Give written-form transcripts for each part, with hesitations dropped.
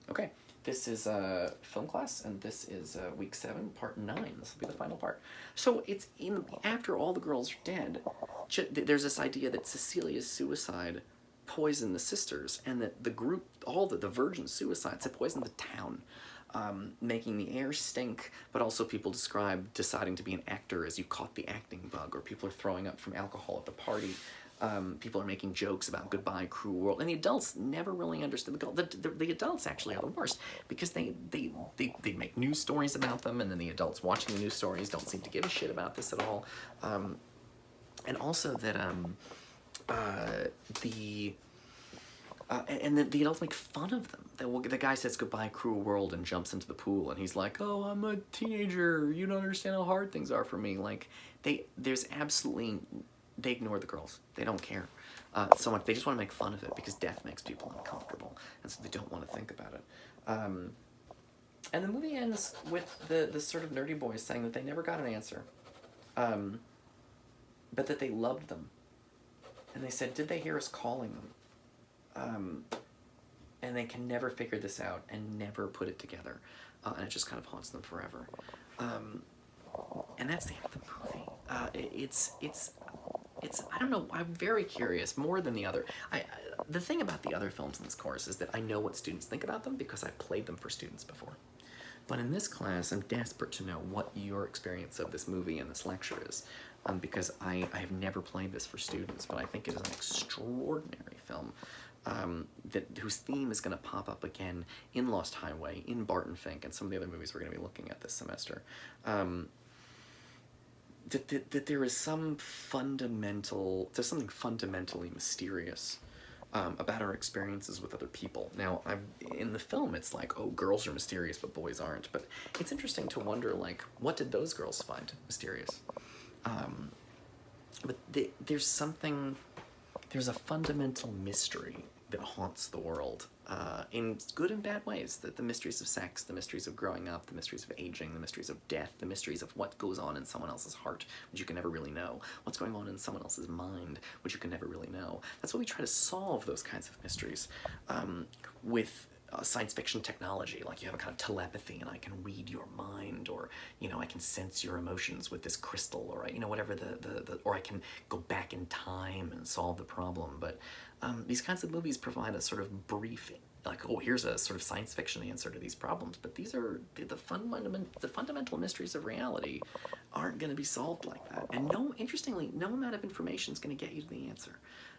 Okay, this is film class, and this is week 7, part 9. This will be the final part. So it's after all the girls are dead. There's this idea that Cecilia's suicide poisoned the sisters, and that the group, all the virgin suicides, had poisoned the town. Making the air stink, but also people describe deciding to be an actor as you caught the acting bug, or people are throwing up from alcohol at the party. People are making jokes about goodbye, cruel world, and the adults never really understood the adults actually are the worst, because they make news stories about them, and then the adults watching the news stories don't seem to give a shit about this at all. And also that the adults make fun of them. The guy says goodbye, cruel world, and jumps into the pool, and he's like, "Oh, I'm a teenager. You don't understand how hard things are for me." Like, they ignore the girls. They don't care so much. They just want to make fun of it because death makes people uncomfortable, and so they don't want to think about it. And the movie ends with the sort of nerdy boys saying that they never got an answer, but that they loved them. And they said, did they hear us calling them? And they can never figure this out and never put it together. And it just kind of haunts them forever. And that's the end of the movie. It's I don't know, I'm very curious, more than the other. The thing about the other films in this course is that I know what students think about them because I've played them for students before. But in this class, I'm desperate to know what your experience of this movie and this lecture is. Because I have never played this for students, but I think it is an extraordinary film whose theme is going to pop up again in Lost Highway, in Barton Fink, and some of the other movies we're going to be looking at this semester. That there is something fundamentally mysterious about our experiences with other people. Now, in the film, it's like, oh, girls are mysterious, but boys aren't. But it's interesting to wonder, like, what did those girls find mysterious? But there's a fundamental mystery that haunts the world in good and bad ways. The mysteries of sex, the mysteries of growing up, the mysteries of aging, the mysteries of death, the mysteries of what goes on in someone else's heart, which you can never really know, what's going on in someone else's mind, which you can never really know. That's why we try to solve those kinds of mysteries with science fiction technology. Like, you have a kind of telepathy, and I can read your mind, or, you know, I can sense your emotions with this crystal, or, you know, whatever or I can go back in time and solve the problem. But these kinds of movies provide a sort of brief, like, oh, here's a sort of science fiction answer to these problems. But these are the fundamental mysteries of reality aren't going to be solved like that. And interestingly, no amount of information is going to get you to the answer.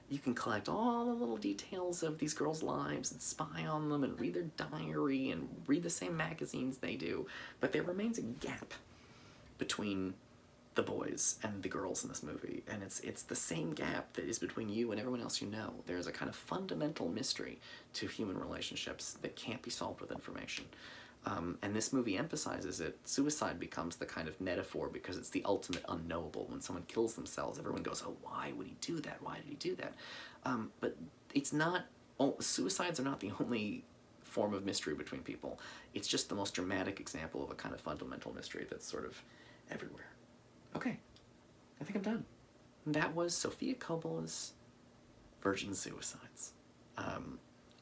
You can collect all the little details of these girls' lives and spy on them and read their diary and read the same magazines they do, but there remains a gap between the boys and the girls in this movie, and it's the same gap that is between you and everyone else you know. There's a kind of fundamental mystery to human relationships that can't be solved with information. And this movie emphasizes it. Suicide becomes the kind of metaphor because it's the ultimate unknowable. When someone kills themselves, everyone goes, oh, why would he do that? Why did he do that? But it's not, suicides are not the only form of mystery between people. It's just the most dramatic example of a kind of fundamental mystery that's sort of everywhere. Okay, I think I'm done. That was Sofia Coppola's Virgin Suicides.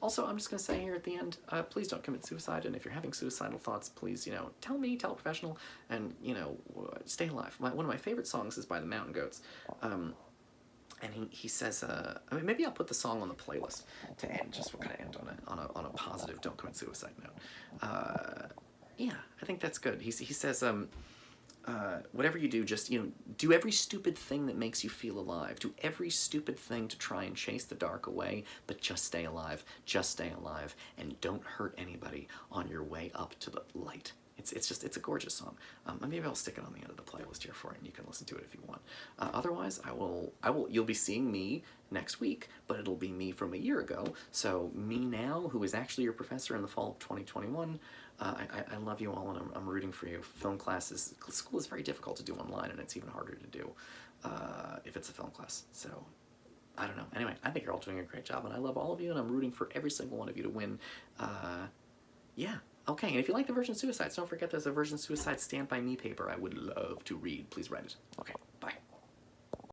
Also, I'm just going to say here at the end, please don't commit suicide, and if you're having suicidal thoughts, please, tell me, tell a professional, and, stay alive. One of my favorite songs is by the Mountain Goats, and he says, maybe I'll put the song on the playlist to end, just we'll kind of end on a positive, don't commit suicide note. Yeah, I think that's good. He says, whatever you do, just, do every stupid thing that makes you feel alive. Do every stupid thing to try and chase the dark away, but just stay alive. Just stay alive, and don't hurt anybody on your way up to the light. It's a gorgeous song. Maybe I'll stick it on the end of the playlist here for you, and you can listen to it if you want. Otherwise, you'll be seeing me next week, but it'll be me from a year ago. So me now, who is actually your professor in the fall of 2021, I love you all, and I'm rooting for you. School is very difficult to do online, and it's even harder to do if it's a film class. So, I don't know. Anyway, I think you're all doing a great job, and I love all of you, and I'm rooting for every single one of you to win. Yeah. Okay, and if you like the Virgin Suicides, don't forget there's a Virgin Suicide Stand By Me paper I would love to read. Please write it. Okay, bye.